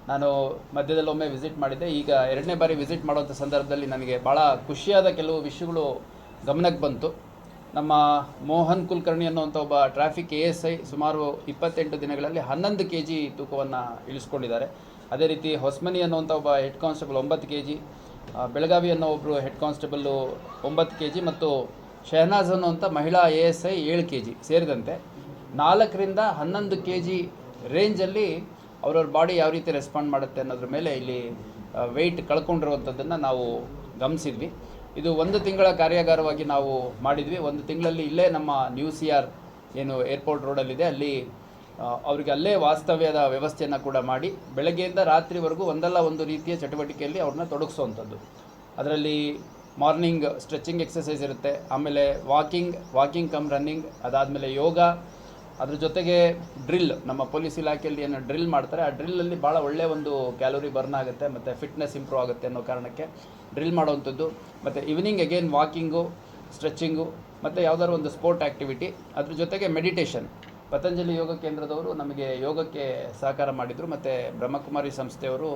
ನಾನು ಮಧ್ಯದಲ್ಲೊಮ್ಮೆ ವಿಸಿಟ್ ಮಾಡಿದ್ದೆ. ಈಗ ಎರಡನೇ ಬಾರಿ ವಿಸಿಟ್ ಮಾಡುವಂಥ ಸಂದರ್ಭದಲ್ಲಿ ನನಗೆ ಭಾಳ ಖುಷಿಯಾದ ಕೆಲವು ವಿಷಯಗಳು ಗಮನಕ್ಕೆ ಬಂತು. ನಮ್ಮ ಮೋಹನ್ ಕುಲಕರ್ಣಿ ಅನ್ನುವಂಥ ಒಬ್ಬ ಟ್ರಾಫಿಕ್ ASI ಸುಮಾರು 28 ದಿನಗಳಲ್ಲಿ 11 kg ತೂಕವನ್ನು ಇಳಿಸ್ಕೊಂಡಿದ್ದಾರೆ. ಅದೇ ರೀತಿ ಹೊಸ್ಮನಿ ಅನ್ನುವಂಥ ಒಬ್ಬ ಹೆಡ್ ಕಾನ್ಸ್ಟೇಬಲ್ 9 kg, ಬೆಳಗಾವಿ ಅನ್ನೋ ಒಬ್ಬರು ಹೆಡ್ ಕಾನ್ಸ್ಟೇಬಲ್ಲು 9 kg ಮತ್ತು ಶಹನಾಜ್ ಅನ್ನುವಂಥ ಮಹಿಳಾ ASI 7 kg ಸೇರಿದಂತೆ 4ರಿಂದ 11 kg ರೇಂಜಲ್ಲಿ ಅವ್ರವ್ರ ಬಾಡಿ ಯಾವ ರೀತಿ ರೆಸ್ಪಾಂಡ್ ಮಾಡುತ್ತೆ ಅನ್ನೋದ್ರ ಮೇಲೆ ಇಲ್ಲಿ ವೆಯ್ಟ್ ಕಳ್ಕೊಂಡಿರುವಂಥದ್ದನ್ನು ನಾವು ಗಮನಿಸಿದ್ವಿ. ಇದು 1 ತಿಂಗಳ ಕಾರ್ಯಾಗಾರವಾಗಿ ನಾವು ಮಾಡಿದ್ವಿ. 1 ತಿಂಗಳಲ್ಲಿ ಇಲ್ಲೇ ನಮ್ಮ ನ್ಯೂ CR ಏನು ಏರ್ಪೋರ್ಟ್ ರೋಡಲ್ಲಿದೆ ಅಲ್ಲಿ ಅವರಿಗೆ ಅಲ್ಲೇ ವಾಸ್ತವ್ಯದ ವ್ಯವಸ್ಥೆಯನ್ನು ಕೂಡ ಮಾಡಿ ಬೆಳಗ್ಗೆಯಿಂದ ರಾತ್ರಿವರೆಗೂ ಒಂದಲ್ಲ ಒಂದು ರೀತಿಯ ಚಟುವಟಿಕೆಯಲ್ಲಿ ಅವ್ರನ್ನ ತೊಡಗಿಸುವಂಥದ್ದು. ಅದರಲ್ಲಿ ಮಾರ್ನಿಂಗ್ ಸ್ಟ್ರೆಚಿಂಗ್ ಎಕ್ಸಸೈಸ್ ಇರುತ್ತೆ, ಆಮೇಲೆ ವಾಕಿಂಗ್ ಕಮ್ ರನ್ನಿಂಗ್, ಅದಾದಮೇಲೆ ಯೋಗ, ಅದ್ರ ಜೊತೆಗೆ ಡ್ರಿಲ್. ನಮ್ಮ ಪೊಲೀಸ್ ಇಲಾಖೆಯಲ್ಲಿ ಏನು ಡ್ರಿಲ್ ಮಾಡ್ತಾರೆ ಆ ಡ್ರಿಲ್ಲಲ್ಲಿ ಭಾಳ ಒಳ್ಳೆಯ ಒಂದು ಕ್ಯಾಲೋರಿ ಬರ್ನ್ ಆಗುತ್ತೆ ಮತ್ತು ಫಿಟ್ನೆಸ್ ಇಂಪ್ರೂವ್ ಆಗುತ್ತೆ ಅನ್ನೋ ಕಾರಣಕ್ಕೆ ಡ್ರಿಲ್ ಮಾಡುವಂಥದ್ದು. ಮತ್ತು ಈವ್ನಿಂಗ್ ಅಗೇನ್ ವಾಕಿಂಗು, ಸ್ಟ್ರೆಚಿಂಗು ಮತ್ತು ಯಾವುದಾದ್ರು ಒಂದು ಸ್ಪೋರ್ಟ್ ಆ್ಯಕ್ಟಿವಿಟಿ. ಅದ್ರ ಜೊತೆಗೆ ಮೆಡಿಟೇಷನ್. ಪತಂಜಲಿ ಯೋಗ ಕೇಂದ್ರದವರು ನಮಗೆ ಯೋಗಕ್ಕೆ ಸಹಕಾರ ಮಾಡಿದರು ಮತ್ತು ಬ್ರಹ್ಮಕುಮಾರಿ ಸಂಸ್ಥೆಯವರು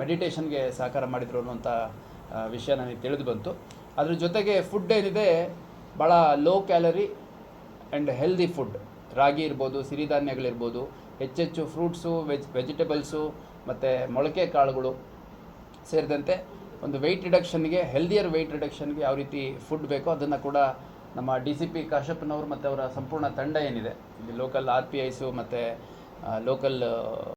ಮೆಡಿಟೇಷನ್ಗೆ ಸಹಕಾರ ಮಾಡಿದರು ಅನ್ನುವಂಥ ವಿಷಯ ನನಗೆ ತಿಳಿದು ಬಂತು. ಅದ್ರ ಜೊತೆಗೆ ಫುಡ್ ಏನಿದೆ ಭಾಳ low calorie and healthy food. ರಾಗಿ ಇರ್ಬೋದು, ಸಿರಿಧಾನ್ಯಗಳಿರ್ಬೋದು, ಹೆಚ್ಚೆಚ್ಚು ಫ್ರೂಟ್ಸು, ವೆಜಿಟೇಬಲ್ಸು ಮತ್ತು ಮೊಳಕೆ ಕಾಳುಗಳು ಸೇರಿದಂತೆ ಒಂದು ವೆಯ್ಟ್ ರಿಡಕ್ಷನ್ಗೆ, ಹೆಲ್ದಿಯರ್ ವೆಯ್ಟ್ ರಿಡಕ್ಷನ್ಗೆ ಯಾವ ರೀತಿ ಫುಡ್ ಬೇಕೋ ಅದನ್ನು ಕೂಡ ನಮ್ಮ DCP ಕಾಶ್ಯಪ್ನವರು ಮತ್ತು ಅವರ ಸಂಪೂರ್ಣ ತಂಡ ಏನಿದೆ ಇಲ್ಲಿ ಲೋಕಲ್ RPIಸು ಮತ್ತು ಲೋಕಲ್